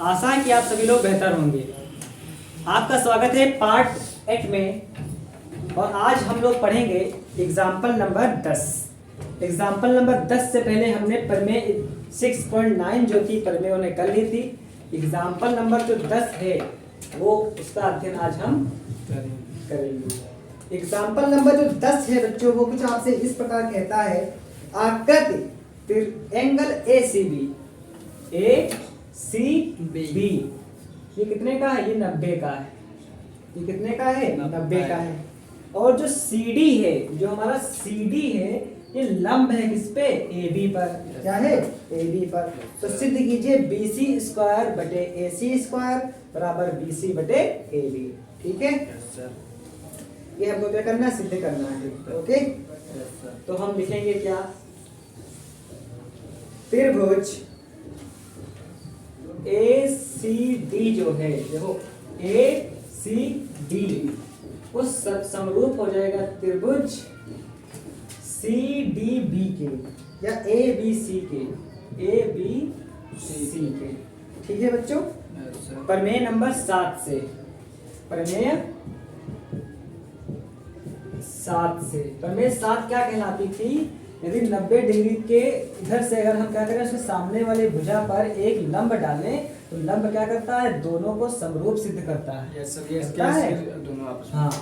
आशा है कि आप सभी लोग बेहतर होंगे। आपका स्वागत है पार्ट 8 में और आज हम लोग पढ़ेंगे एग्जाम्पल नंबर 10। एग्जाम्पल नंबर 10 से पहले हमने प्रमेय 6.9 जो थी प्रमेय उन्हें कर ली थी। एग्जाम्पल नंबर जो 10 है वो उसका अध्ययन आज हम करेंगे। एग्जाम्पल नंबर जो 10 है बच्चों वो कुछ आपसे इस प्रकार कहता है, आकृति ट्रायंगल ACB ये कितने का है? ये 90 का है। ये कितने का है? 90 का है। और जो CD है, जो हमारा CD है, ये लंब है किस पे? AB पर। क्या है? AB पर। तो सिद्ध कीजिए BC स्क्वायर बटे AC स्क्वायर बराबर BC बटे AB। ठीक है? ये हमको क्या करना है? सिद्ध करना है। ओके, तो हम लिखेंगे क्या? त्रिभुज ACD जो है, देखो ACD उस समरूप हो जाएगा त्रिभुज CDB के या ABC के। ठीक है बच्चों? प्रमेय नंबर 7 से, प्रमेय 7 क्या कहलाती थी? यदि 90 डिग्री के इधर से अगर हम क्या करें, उसके सामने वाले भुजा पर एक लंब डालें तो लंब क्या करता है? दोनों को समरूप सिद्ध करता है। दोनों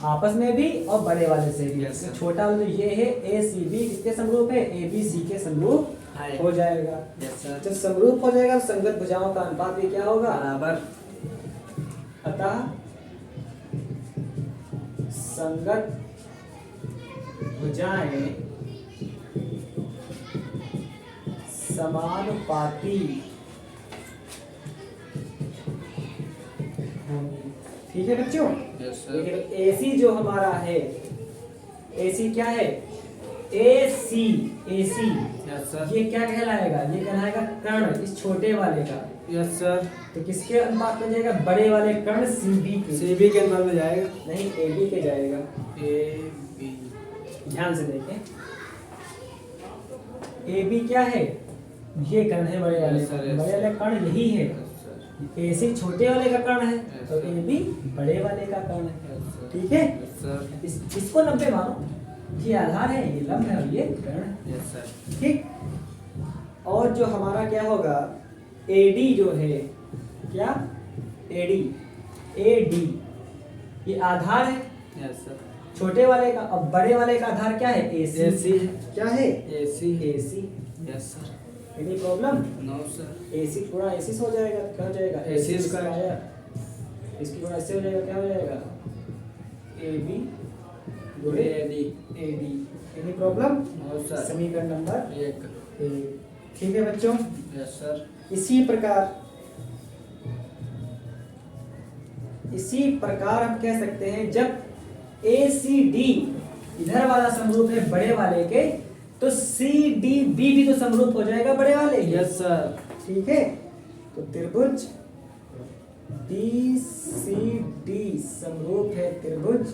आपस में भी और बड़े वाले से भी। तो छोटा वाला ये है ACB किसके समरूप है? ABC के समरूप हो जाएगा। जब समरूप हो जाएगा तो संगत भुजाओं का अनुपात भी क्या होगा? बराबर। अतः संगत भुजाएं समानुपाती होंगी। ठीक है बच्चों? लेकिन AC जो हमारा है, AC क्या है? AC ये क्या कहलाएगा? ये कहलाएगा कर्ण, इस छोटे वाले का। Yes sir. तो किसके अनुपात में जाएगा? बड़े वाले कर्ण CB के अनुपात में जाएगा। नहीं, AB के जाएगा। AB ध्यान से देखें, AB क्या है? ये कर्ण है बड़े वाले का। बड़े वाले कर्ण यही है। AC छोटे वाले का कर्ण है तो AB बड़े वाले का कर्ण है। ठीक है? इसको 90 मानो, ये आधार है, ये लंब है और ये कर्ण है। ठीक। और जो हमारा क्या होगा? AD जो है, क्या? AD ये आधार है छोटे वाले का। अब बड़े वाले का आधार क्या है? AC क्या है? AC। Yes sir. Any problem? No sir. AC थोड़ा AC से हो जाएगा, क्या हो जाएगा? AC square. इसकी थोड़ा ऐसे हो जाएगा, क्या हो जाएगा? AB गुणे AD। Any problem? No sir. समीकरण नंबर 1। ठीक है बच्चों? Yes sir. इसी प्रकार हम कह सकते हैं, जब ACD इधर वाला समरूप है बड़े वाले के, तो CDB भी तो समरूप हो जाएगा बड़े वाले। Yes sir. ठीक है? तो त्रिभुज BCD समरूप है त्रिभुज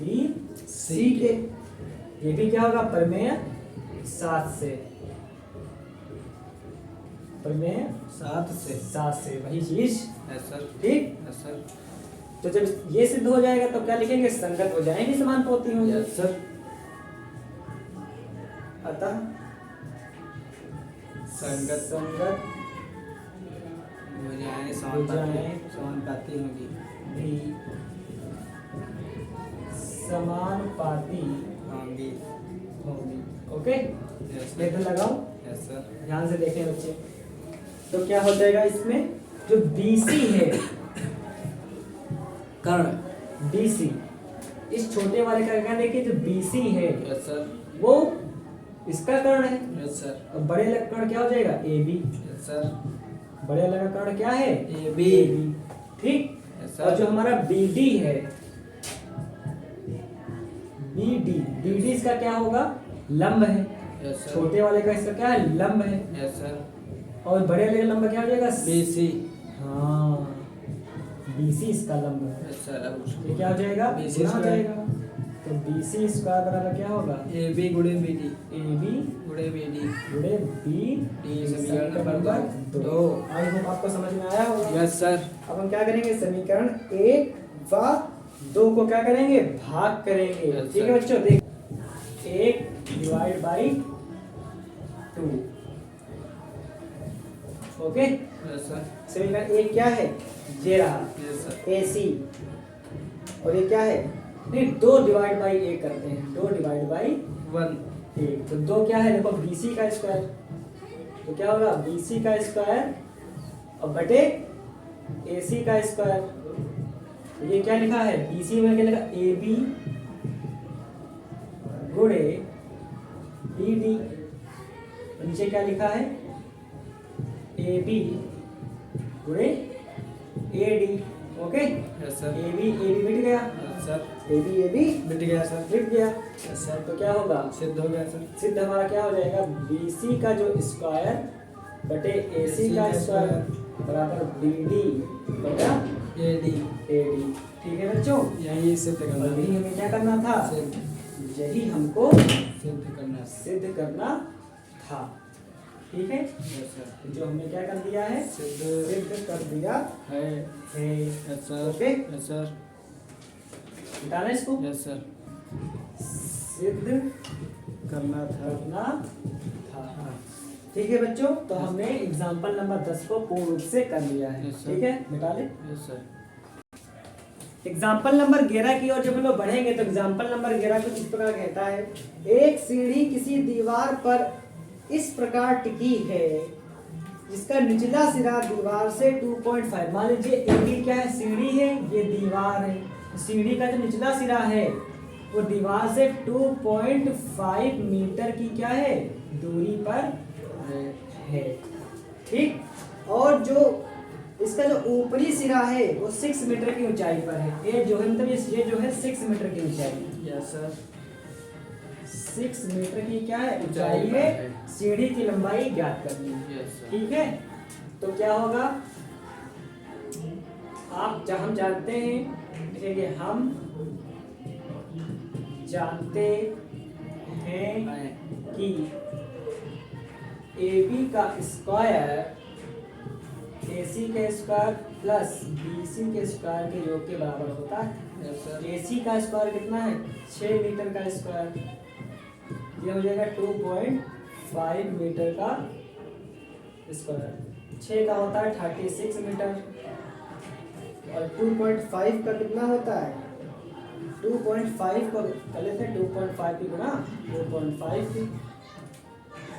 ABC के। ये भी क्या होगा? प्रमेय 7 से। प्रमेय 7 से वही चीज। Yes sir. ठीक? Yes sir. तो जब ये सिद्ध हो जाएगा तो क्या लिखेंगे? संगत भुजाएं भी समान होती होंगी। Yes sir. अतः संगत भुजाएं समानुपाती होंगी। भी समानुपाती होंगी। ओके, यस लेटर लगाओ। Yes sir. ध्यान से देखें बच्चे। तो क्या हो जाएगा इसमें? जो BC है कर्ण BC, इस छोटे वाले का क्या? देखिए जो BC है यस सर। वो इसका कर्ण है। Yes sir. और बड़े वाला कर्ण क्या हो जाएगा? AB। Yes sir. बड़े वाला का कर्ण क्या है? AB। ठीक। Yes sir. और जो हमारा BD है, BD इसका क्या होगा? लंब है। Yes sir. छोटे वाले का इसका क्या है? लंब है। Yes sir. और बड़े वाले का लंब क्या हो जाएगा? BC। हाँ, BC इसका लंब है। Yes sir. अब ये क्या हो जाएगा? BC गुणा हो स्क्वायर। जाएगा। तो BC स्क्वायर बराबर क्या होगा? AB गुणे BD। AB गुणे BD गुणे बी डी समीकरण नंबर 2। आई होप आपको समझ में आया होगा। Yes sir. अब हम क्या करेंगे, समीकरण 1 व 2 को क्या करेंगे, भाग करेंगे। Yes, ठीक है बच्चों, देख 1 divide by 2। Okay, yes sir. समीकरण 1 क्या है, ये रहा यस सर। AC, और ये क्या है, नहीं 2 डिवाइड बाई A करते हैं, 2 डिवाइड बाई 1 ठीक, तो 2 क्या है, देखो BC का स्क्वायर, तो क्या होगा BC का स्क्वायर और बटे AC का स्क्वायर। तो ये क्या लिखा है, BC में क्या लिखा, AB गुणे BD, तो नीचे क्या लिखा है, AB गुणे AD। Okay, yes sir. AB मिट गया, यस सर। AB मिट गया सर। मिट गया। Yes sir. तो क्या होगा, सिद्ध हो गया सर। सिद्ध हमारा क्या हो जाएगा, BC का जो स्क्वायर बटे AC का स्क्वायर बराबर BD बटा AD। ठीक है बच्चों, यही सिद्ध करना और यही हमें क्या करना था, यही हमको सिद्ध करना। सिद्ध करना था। ठीक है, यस सर। जो हमने क्या कर दिया है, सिद्ध कर दिया है। है। Yes sir. Okay, yes sir. बताना इसको, यस सर। सिद्ध करना था। करना था। ठीक है बच्चों, तो हमने एग्जाम्पल नंबर 10 को पूर्ण रूप से कर लिया है। Yes, sir. ठीक है, मिटा ले। Yes sir. एग्जाम्पल नंबर 11 की ओर जब हम लोग बढ़ेंगे तो एग्जाम्पल नंबर 11 कुछ इस प्रकार कहता है, एक सीढ़ी किसी दीवार पर इस प्रकार टिकी है जिसका निचला सिरा दीवार से 2.5, मान लीजिए AB क्या है, सीढ़ी है, ये दीवार है, सीढ़ी का जो निचला सिरा है वो दीवार से 2.5 मीटर की क्या है, दूरी पर है। ठीक, और जो इसका जो ऊपरी सिरा है वो 6 मीटर की ऊंचाई पर है। ये जो है मतलब ये जो है 6 मीटर की ऊंचाई, यस सर। 6 मीटर की क्या है, ऊंचाई है। सीढ़ी की लंबाई ज्ञात करनी है। Yes sir. ठीक है, तो क्या होगा, हम जानते हैं, देखिए हम जानते हैं कि AB का स्क्वायर AC के स्क्वायर प्लस BC के स्क्वायर के योग के बराबर होता है। Yes sir. AC का स्क्वायर कितना है, 6 मीटर का स्क्वायर, ये हो जाएगा 2.5 मीटर का स्क्वायर। 6 का होता है 36 मीटर, और 2.5 का कितना होता है, 2.5 को कर लेते हैं, 2.5 की गुणा 2.5 की,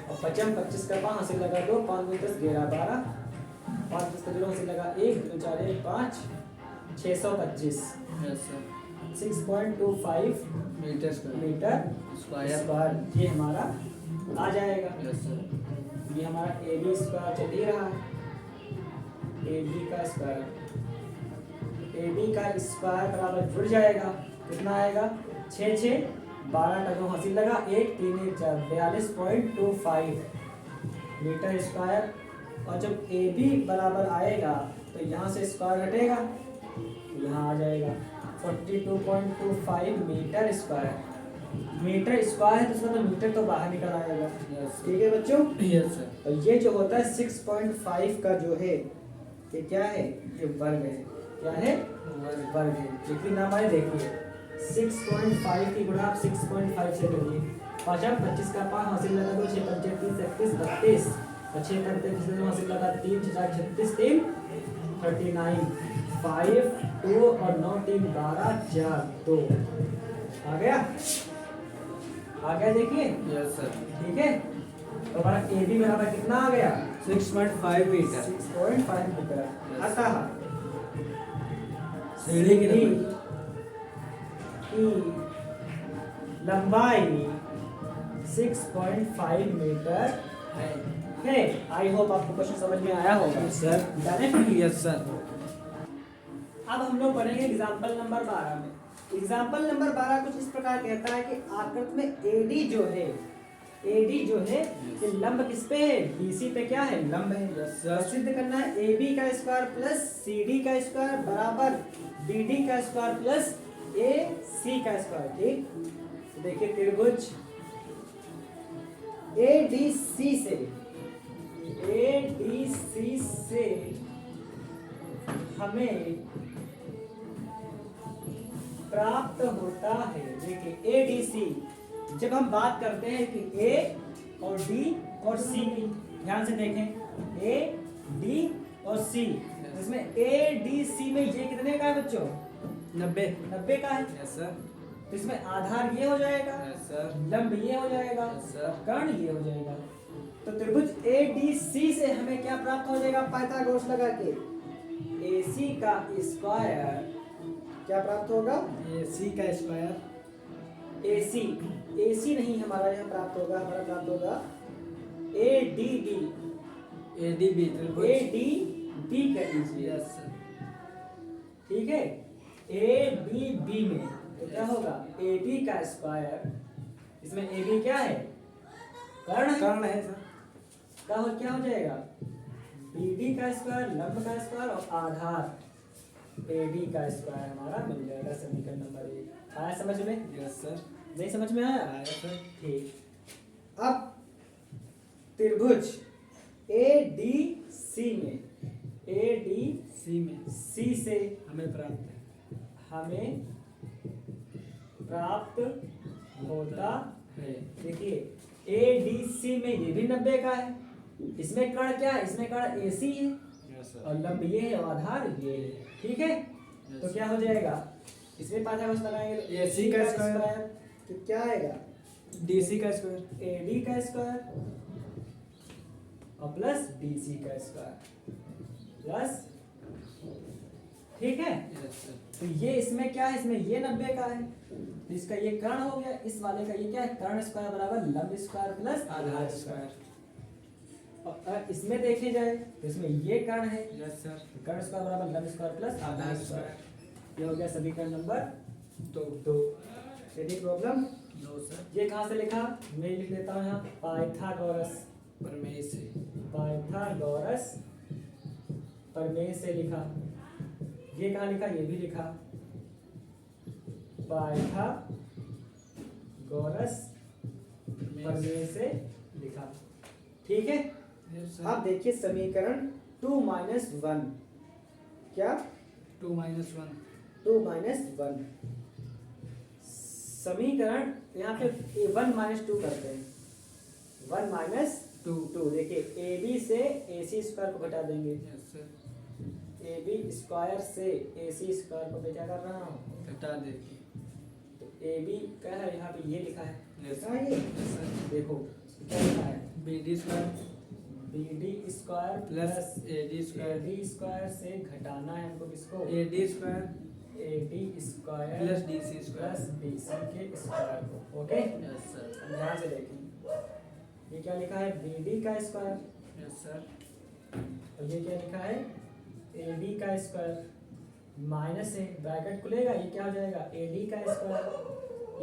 और 25 का 5 हासिल लगा 2, 5 में 10 11 12, 5 10 का 0 हासिल लगा 1 2 4 1 5, 625, yes sir. 6.25 metre square. Metre square ये हमारा आ जाएगा। Yes sir. ये हमारा AB स्क्वायर चल ही रहा है, AB का स्क्वायर, AB का स्क्वायर बराबर जुड़ जाएगा, कितना आएगा, 6 6 12 का जो हासिल लगा 1 3 1 4, 42.25 मीटर स्क्वायर। और जब AB बराबर आएगा तो यहाँ से स्क्वायर हटेगा, यहाँ आ जाएगा 42.25 मीटर स्क्वायर। मीटर स्क्वायर है तो उसका तो मीटर तो बाहर निकल आएगा। ठीक है बच्चों, यस सर। और ये जो होता है 6.5 का जो है, ये क्या है, ये वर्ग है, क्या है, वर्ग है। लेकिन नाम आए देखिए, 6.5 की गुणा आप 6.5 से करिए, 5 25 का 5 हासिल लगा 2 6 5 30 31 32, 6 35 हासिल लगा 3 4 36 3 39 5 2 और 9 3 12 4 2 आ गया, आ गया देखिए। Yes sir. ठीक है, तो हमारा AB बराबर कितना आ गया, 6.5 मीटर। 6.5 मीटर। अतः सीढ़ी की की लंबाई 6.5 मीटर है। आई होप आपको क्वेश्चन समझ में आया होगा सर। डन। Yes sir. अब हम लोग पढ़ेंगे एग्जाम्पल नंबर 12 में। एग्जाम्पल नंबर 12 कुछ इस प्रकार कहता है कि आकृति में AD जो है, AD जो है ये लंब किस पे है, BC पे क्या है, लंब है। Yes sir. सिद्ध करना है AB का स्क्वायर प्लस CD का स्क्वायर बराबर BD का स्क्वायर प्लस AC का स्क्वायर। ठीक, तो देखिए त्रिभुज ADC से हमें प्राप्त होता है। देखिए ADC जब हम बात करते हैं कि A और D और C की, ध्यान से देखें A D और C, इसमें ADC में ये कितने का है बच्चों? 90 का है। Yes sir. तो इसमें आधार ये हो जाएगा, यस सर। लंब ये हो जाएगा, यस सर। कर्ण ये हो जाएगा। तो त्रिभुज ADC से हमें क्या प्राप्त हो जाएगा? पाइथागोरस लगा के AC का स्क्वायर क्या प्राप्त होगा? AC का स्क्वायर। AC नहीं हमारा यहाँ प्राप्त होगा, हमारा प्राप्त होगा ADB कर लीजिए। Yes sir. ठीक है, ADB में तो क्या होगा? AB का स्क्वायर, इसमें AB क्या है? कर्ण है सर। क्या हो जाएगा? BD का स्क्वायर, लंब का स्क्वायर और आधार AB का स्क्वायर हमारा मिल जाएगा। समीकरण नंबर 1 आया समझ में? Yes sir. नहीं समझ में आया? आया सर। ठीक। अब त्रिभुज ADC से हमें प्राप्त होता है। देखिए ADC में ये भी 90 का है, इसमें कर्ण क्या है? इसमें कर्ण AC है यस और लंब ये है और आधार ये है। ठीक है, तो क्या हो जाएगा? इसमें पाइथागोरस लगाएंगे तो AC का स्क्वायर तो क्या आएगा? DC का स्क्वायर। AD का स्क्वायर और प्लस DC का स्क्वायर प्लस, ठीक है। Yes sir. तो ये इसमें क्या है? इसमें ये 90 का है, तो इसका ये कर्ण हो गया, इस वाले का ये क्या है? कर्ण स्क्वायर बराबर लंब स्क्वायर प्लस आधार स्क्वायर। और अगर इसमें देखे जाए तो इसमें ये कर्ण है, यस सर। कर्ण स्क्वायर बराबर लंब स्क्वायर प्लस आधार स्क्वायर। ये हो गया समीकरण नंबर 2। 2। यदि प्रॉब्लम नो सर। ये कहाँ से लिखा? मैं लिख देता हूँ यहाँ पाइथागोरस प्रमेय से लिखा। ये कहाँ लिखा? ये भी लिखा पाइथागोरस प्रमेय से लिखा। ठीक है, यस सर। अब देखिए समीकरण 2 - 1 क्या? 2 - 1। 2 - 1 समीकरण यहाँ पे 1 - 2 करते हैं। 1 - 2 देखिए AB से AC स्क्वायर को घटा देंगे। Yes sir. AB स्क्वायर से AC स्क्वायर को मैं क्या कर रहा हूँ? घटा देंगे। तो AB क्या है? यहाँ पे ये लिखा है, यस लिखा है ये? Yes sir. देखो क्या लिखा है? BD square BD square plus AD square. AD square से घटाना है हमको किसको? AD square AD square plus DC square. Plus BC के स्क्वायर को। Okay, yes sir. ध्यान से देखें, ये क्या लिखा है? BD का स्क्वायर यस सर। और ये क्या लिखा है? AD का स्क्वायर माइनस है, ब्रैकेट खुलेगा, ये क्या हो जाएगा? AD का स्क्वायर,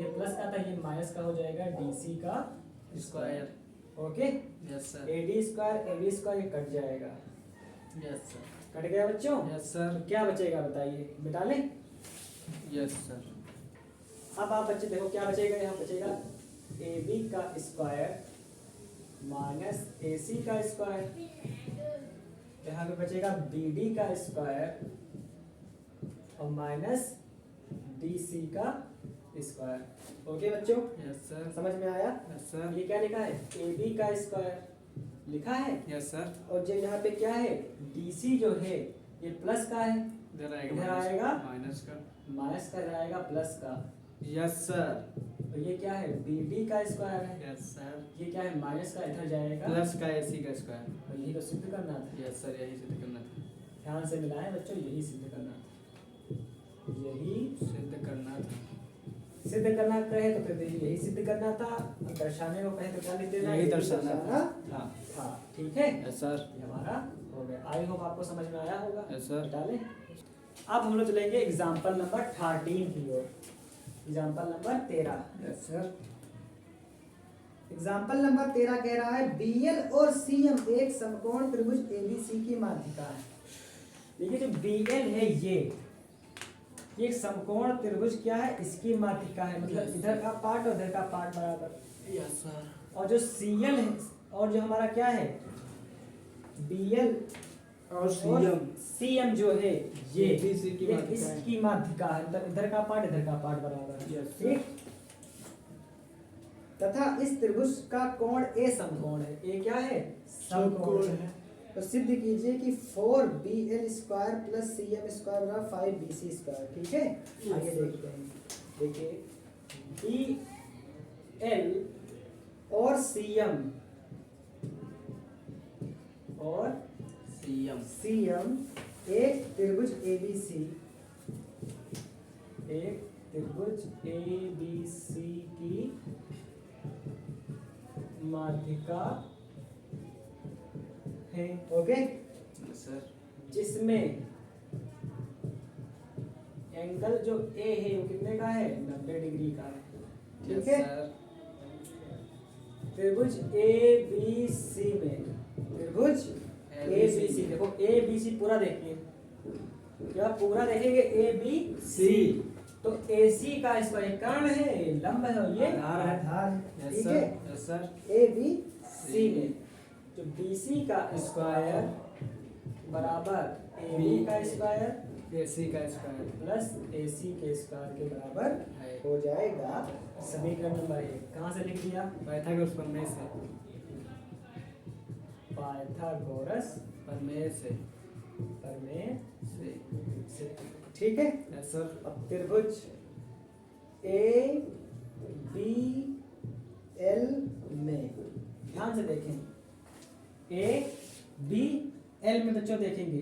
ये प्लस का था, ये माइनस का हो जाएगा DC का square. Okay, yes sir. AD square ये कट जाएगा। Yes sir. कट गया बच्चों? Yes sir. तो क्या बचेगा बताइए, मिटा लें? Yes sir. अब आप बच्चे देखो क्या बचेगा, यहाँ बचेगा AB का स्क्वायर माइनस AC का स्क्वायर, यहाँ पे बचेगा BD का स्क्वायर और माइनस DC का स्क्वायर। ओके बच्चों, यस सर। समझ में आया? Yes sir. ये क्या लिखा है? AB का स्क्वायर लिखा है यस सर। और जो यहाँ पे क्या है? DC जो है ये प्लस का है, इधर इधर आएगा माइनस का। माइनस का रहेगा प्लस का। Yes sir. और ये क्या है? BD का स्क्वायर है, यस सर। ये क्या है? माइनस का, इधर जाएगा प्लस का AC का स्क्वायर। और यही तो सिद्ध करना था। यस सर, यही सिद्ध करना था। ध्यान से मिलाएं बच्चों, यही सिद्ध करना था, यही सिद्ध करना था। सिद्ध करना कहे तो फिर यही सिद्ध करना था, और दर्शाने को कहे तो क्या लिख देना? यही दर्शाना था। हाँ, ठीक है, यस सर। ये हमारा हो गया। आई होप आपको समझ में आया होगा। Yes sir. डालें। अब हम लोग चलेंगे एग्जाम्पल नंबर 13 की ओर। Example number 13। Yes sir. Example number 13 कह रहा है BL और CM एक समकोण त्रिभुज ABC की माध्यिका है। देखिए जो BL है ये एक समकोण त्रिभुज क्या है? इसकी माध्यिका है, मतलब इधर का पार्ट और इधर का पार्ट बराबर। Yes sir. और जो CL है और जो हमारा क्या है BL और CM CM जो है ये ABC की ये माध्यिका है। इसकी माध्यिका है, मतलब इधर का पार्ट बराबर है। Yes, ठीक। तथा इस त्रिभुज का कोण A समकोण है। A क्या है? समकोण है। तो सिद्ध कीजिए कि 4BL square plus CM square बराबर 5BC स्क्वायर। ठीक है, आगे देखते हैं। देखिए BL और CM एक त्रिभुज ABC की माध्यिका है। Okay, Yes, sir. जिसमें एंगल जो A है वो कितने का है? 90 डिग्री का है। ठीक Yes, है। sir. त्रिभुज ABC में ABC देखो ABC पूरा देखिए, जब आप पूरा देखेंगे ABC तो AC का इसका एक कर्ण है, लंब है और ये आधार है। आधार है। Yes, ठीक sir. है। Yes, sir. ABC में जो BC का स्क्वायर बराबर AB का स्क्वायर AC का स्क्वायर प्लस AC के स्क्वायर के बराबर है। हो जाएगा। समीकरण नंबर 1 कहाँ से लिख दिया? पाइथागोरस प्रमेय से। पाइथागोरस प्रमेय से। प्रमेय से। से। ठीक है। Yes, sir. अब त्रिभुज ABL में ध्यान से देखें, ABL में बच्चों देखेंगे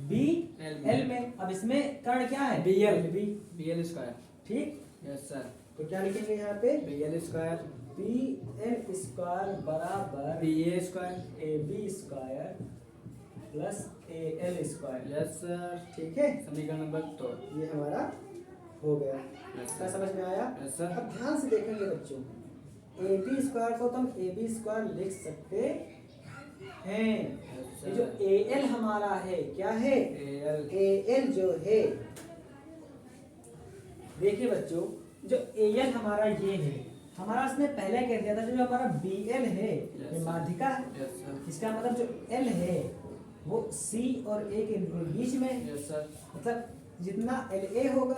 ABL में, अब इसमें कर्ण क्या है? BL square. ठीक। Yes, sir. तो क्या लिखेंगे यहाँ पे? BL स्क्वायर BL स्क्वायर बराबर BA square. AB square plus AL square. Yes, sir. ठीक है, समीकरण नंबर 2। ये हमारा हो गया। Yes, क्या sir. समझ में आया? Yes, sir. अब ध्यान से देखेंगे बच्चों, AB स्क्वायर को तो हम AB स्क्वायर लिख सकते हैं। Yes, ये जो sir. AL हमारा है क्या है? AL AL जो है, देखिए बच्चों, जो AL हमारा ये है, हमारा इसने पहले कह दिया था जो हमारा BL है ये Yes, माध्यिका है। Yes, sir. इसका मतलब जो L है वो C और A के बीच में, Yes, sir. मतलब जितना LA होगा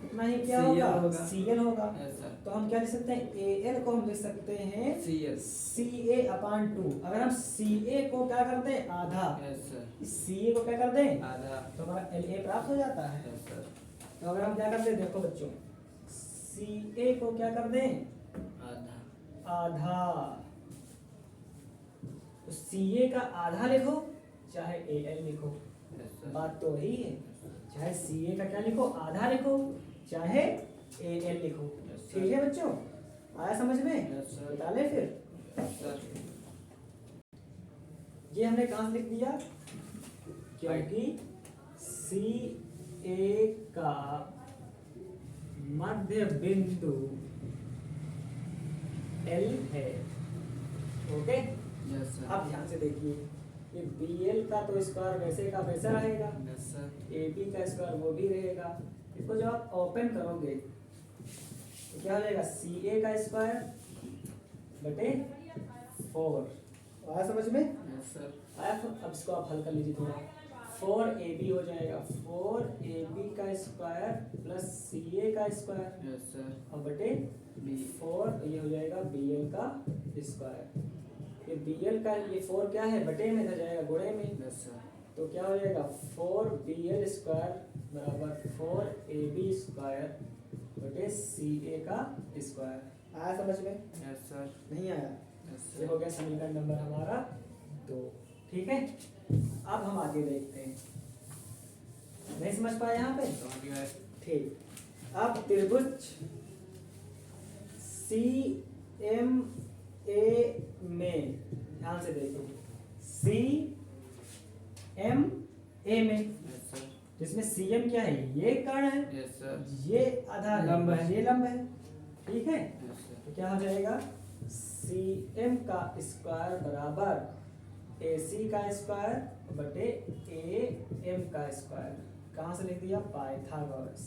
उतना ही क्या CL होगा? होगा। CL होगा। Yes, sir. तो हम क्या लिख सकते हैं? AL को हम लिख सकते हैं CL. CA/2। अगर हम CA को क्या कर दें? आधा, Yes, sir. इस CA को क्या कर दें? आधा। तो हमारा LA प्राप्त हो जाता है। Yes, sir. तो अगर हम क्या करते हैं, देखो बच्चों, CA को क्या कर दें? आधा। आधा। तो CA का आधा लिखो चाहे AL लिखो, Yes, sir. बात तो वही है। चाहे CA का क्या लिखो? आधा लिखो, चाहे AL लिखो। Yes, sir. ठीक है बच्चों, आया समझ में? Yes, sir. निकाले फिर। Yes, sir. ये हमने कहाँ से लिख दिया? क्योंकि CA का मध्य बिंदु L है। Okay, Yes, sir. अब ध्यान से देखिए, ये BL का तो स्क्वायर वैसे का वैसा रहेगा, Yes, sir. AB का स्क्वायर वो भी रहेगा। इसको जब आप ओपन करोगे तो क्या हो जाएगा? CA का स्क्वायर बटे 4। आया समझ में? Yes, sir. आया? अब इसको आप हल कर लीजिए थोड़ा। 4AB हो जाएगा 4AB का स्क्वायर प्लस CA का स्क्वायर Yes, sir. और बटे B. 4, ये हो जाएगा BL का स्क्वायर। ये BL का ये 4 क्या है? बटे में, इधर जाएगा गुणे में, Yes, sir. तो क्या हो जाएगा? 4BL स्क्वायर बराबर 4AB स्क्वायर बटे CA का स्क्वायर। आया समझ में? Yes, sir. नहीं आया? Yes, ये sir. हो गया समीकरण नंबर हमारा 2। ठीक है, अब हम आगे देखते हैं। नहीं समझ पाए यहाँ पे? समझ गया है. ठीक, अब त्रिभुज CMA में ध्यान से देखो, CMA में Yes, sir. जिसमें CM क्या है? ये कर्ण है, Yes, sir. ये आधार है, लंब है। ये लंब है। ठीक है, Yes, sir. तो क्या हो जाएगा? CM का स्क्वायर बराबर AC का स्क्वायर बटे AM का स्क्वायर। कहाँ से लिख दिया? पाइथागोरस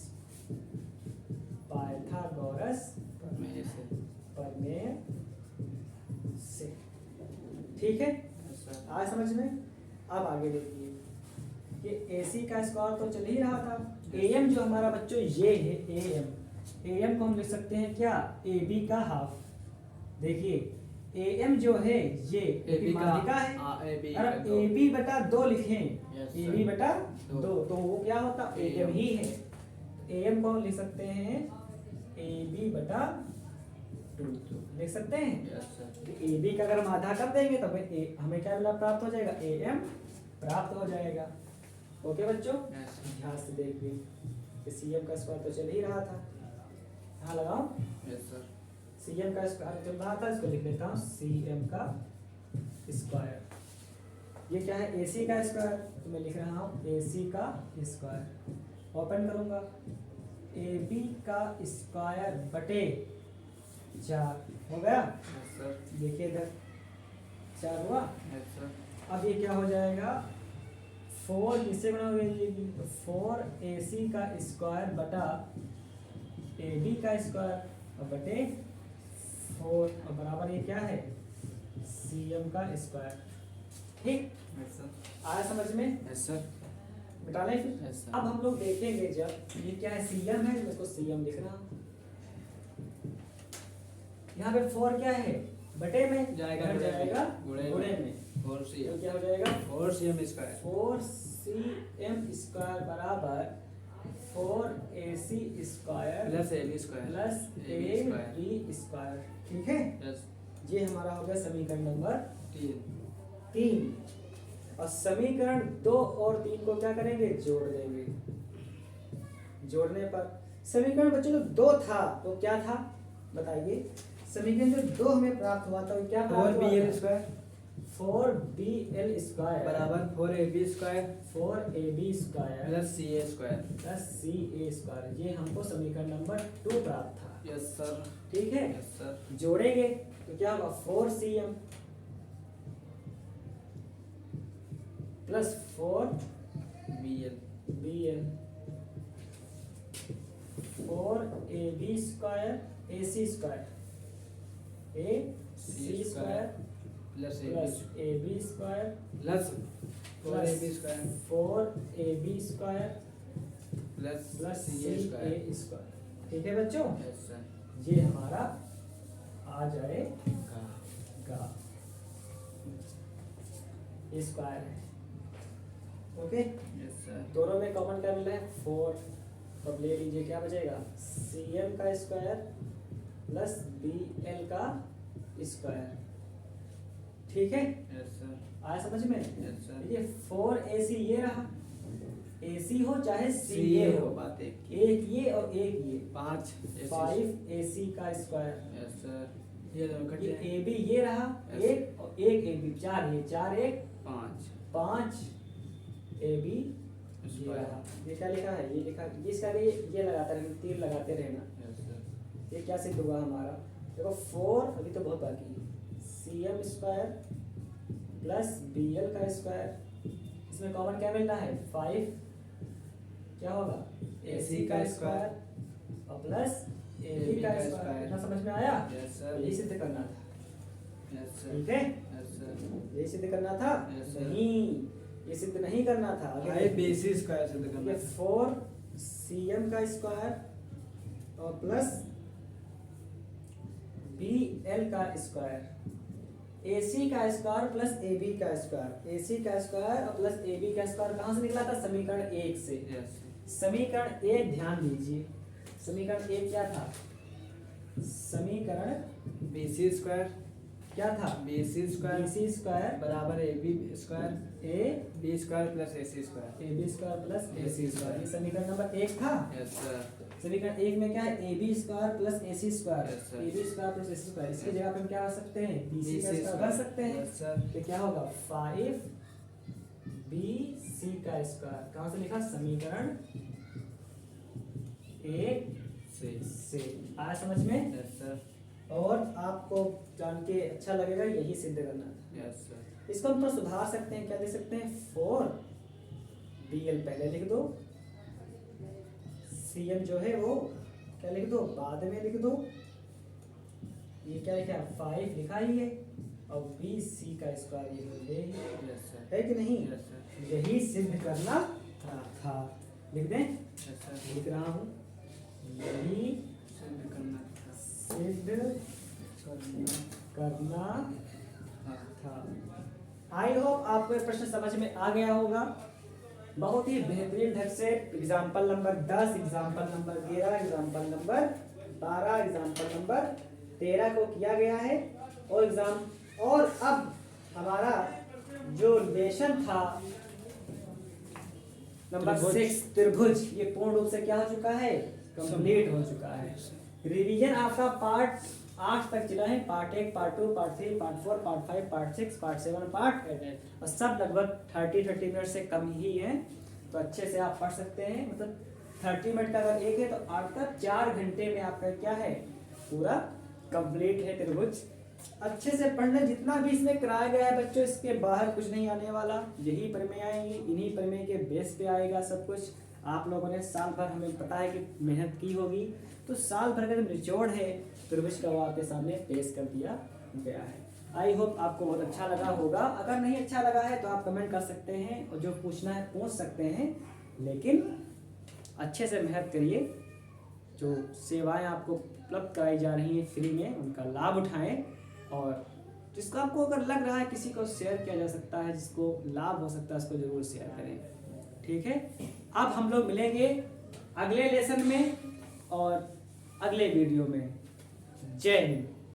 प्रमेय से. प्रमेय ठीक है, यस सर। आया समझ में। अब आगे देखिए, ये AC का स्क्वायर तो चल ही रहा था। AM जो हमारा बच्चों ये है AM को हम लिख सकते हैं क्या, AB का हाफ। देखिए AM जो है ये AB का माध्यिका है, AB और का दो। AB बटा 2 लिखें, Yes, AB sir. बटा दो। 2, तो वो क्या होता AM AM ही है। AM को हम लिख सकते हैं AB बटा 2, लिख सकते हैं। Yes sir. AB का अगर हम आधा कर देंगे तो हमें क्या मिला, प्राप्त हो जाएगा, AM प्राप्त हो जाएगा। ओके बच्चों, यस ध्यान से देखिए कि CM का स्क्वायर तो चल ही रहा था, यहाँ लगाओ यस सर। CM का स्क्वायर चल रहा था, इसको लिख लेता हूँ CM का स्क्वायर। ये क्या है, AC का स्क्वायर, तो मैं लिख रहा हूँ AC का स्क्वायर। ओपन करूंगा, AB का स्क्वायर बटे 4 हो गया। Yes sir. देखिए इधर 4 हुआ। Yes sir. अब ये क्या हो जाएगा, 4 किससे गुणा हो जाएगी, तो 4AC का स्क्वायर बटा AB का स्क्वायर और बटे 4 और बराबर ये क्या है, CM का स्क्वायर। ठीक, यस सर। आया समझ में। Yes sir. मिटा लें फिर। Yes, sir. अब हम लोग देखेंगे, जब ये क्या है CM है, मैं इसको CM लिख रहा हूँ। यहाँ पे 4 क्या है, बटे में जाएगा, घट गुणे में। जाएगा गुणे में। गुणे में, 4CM। तो क्या हो जाएगा 4CM स्क्वायर। 4CM स्क्वायर बराबर 4AC square plus AB square. Plus AB square. ठीक है, यस। ये हमारा हो गया समीकरण नंबर 3। 3। और समीकरण 2 और 3 को क्या करेंगे, जोड़ देंगे। जोड़ने पर समीकरण बच्चों जो 2 था वो क्या था बताइए, समीकरण जो 2 हमें प्राप्त हुआ था वो क्या प्राप्त हुआ 4BL था? स्क्वायर 4BL स्क्वायर बराबर 4AB square 4AB square plus CA square. Plus CA square. ये हमको समीकरण नंबर 2 प्राप्त था। Yes sir. ठीक है, यस सर। जोड़ेंगे तो क्या होगा 4CM plus 4BL 4AB square AC square AC square plus plus AB square plus 4AB square 4AB square plus plus CA square. CA square. ठीक है बच्चों, यस सर। ये हमारा आ जाएगा, ये स्क्वायर है। Okay, yes sir. दोनों में कॉमन क्या मिल रहा है 4, अब ले लीजिए क्या बचेगा CM का स्क्वायर प्लस BL का स्क्वायर। ठीक है, यस सर। आया समझ में। Yes sir. ये 4AC ये रहा, AC हो चाहे CA CA हो, हो, बात एक एक ये और एक ये 5 5AC का स्क्वायर। Yes sir. ये दोनों कट ये जाए AB ये रहा Yes. एक और एक AB 4, ये 4 1 5 5 AB ये रहा। ये क्या लिखा है, ये लिखा इसका भी ये लगाता रहना, तीर लगाते रहना। Yes sir. ये क्या सिद्ध हुआ हमारा, देखो 4 अभी तो बहुत बाकी है, CM स्क्वायर प्लस BL का स्क्वायर, इसमें कॉमन क्या मिल रहा है 5, क्या होगा AC का स्क्वायर और प्लस AB का स्क्वायर। इतना समझ में आया, यस सर। यही सिद्ध करना था। Yes sir. ठीक है, यस सर। यही सिद्ध करना था। Yes, sir. नहीं, ये सिद्ध नहीं करना था। हाई बेसिस स्क्वायर सिद्ध करना ये है। 4CM का स्क्वायर और प्लस BL का स्क्वायर, AC का स्क्वायर प्लस AB का स्क्वायर, AC का स्क्वायर और प्लस AB का स्क्वायर कहाँ से निकला था, समीकरण 1 से। यस। समीकरण 1 ध्यान दीजिए, समीकरण 1 क्या था, समीकरण BC स्क्वायर क्या था, BC स्क्वायर BC स्क्वायर बराबर AB square B square plus AC square. AB square plus AC square. ये समीकरण नंबर 1 था। Yes sir. समीकरण 1 में क्या है AB square plus AC square, Yes, sir. AB square plus AC square. इसकी जगह पे हम क्या कर सकते हैं, BC का BC स्क्वायर भर सकते हैं। Yes sir. तो क्या होगा 5BC का स्क्वायर। कहाँ से लिखा, समीकरण 1 से। आया समझ में। Yes sir. और आपको जान के अच्छा लगेगा, यही सिद्ध करना था। Yes sir. इसको हम तो सुधार सकते हैं, क्या दे सकते हैं 4BL पहले लिख दो, CM जो है वो क्या लिख दो बाद में लिख दो। ये क्या लिखा है 5 लिखा ही है, और बी सी का स्क्वायर ये हो ये यस सर, है कि नहीं? यस सर, यही सिद्ध करना था। लिख दें, यस सर, लिख रहा हूँ, यही सिद्ध करना था, सिद्ध करना हाँ, था। आई होप आपको ये प्रश्न समझ में आ गया होगा। बहुत ही बेहतरीन ढंग से example number 10, example number 11, example number 12, example number 13 को किया गया है। और अब हमारा जो लेसन था नंबर त्रिभुज। 6 त्रिभुज, ये पूर्ण रूप से क्या हो चुका है? कंप्लीट हो चुका है। रिवीजन आपका पार्ट 8 तक चला है, part 1, part 2, part 3, part 4, part 5, part 6, part 7, part 8 और सब लगभग 30 मिनट से कम ही है, तो अच्छे से आप पढ़ सकते हैं। मतलब 30 मिनट का अगर एक है तो 8 का 4 घंटे में आपका क्या है? पूरा कंप्लीट है त्रिभुज। अच्छे से पढ़ना, जितना भी इसमें कराया गया है बच्चों, इसके बाहर कुछ नहीं आने वाला। यही प्रमेय आएंगी, इन्हीं प्रमेय के बेस पे आएगा सब कुछ। आप लोगों ने साल भर, हमें पता है कि मेहनत की होगी, तो साल भर का जो निचोड़ है त्रिभुज का वो आपके सामने पेश कर दिया गया है। आई होप आपको बहुत अच्छा लगा होगा। अगर नहीं अच्छा लगा है तो आप कमेंट कर सकते हैं और जो पूछना है पूछ सकते हैं, लेकिन अच्छे से मेहनत करिए। जो सेवाएं आपको उपलब्ध कराई जा रही हैं फ्री में, उनका लाभ उठाएं। और जिसको आपको अगर लग रहा है किसी को शेयर किया जा सकता है, जिसको लाभ हो सकता है, उसको जरूर शेयर करें। ठीक है, अब हम लोग मिलेंगे अगले लेसन में और अगले वीडियो में। जय हिंद।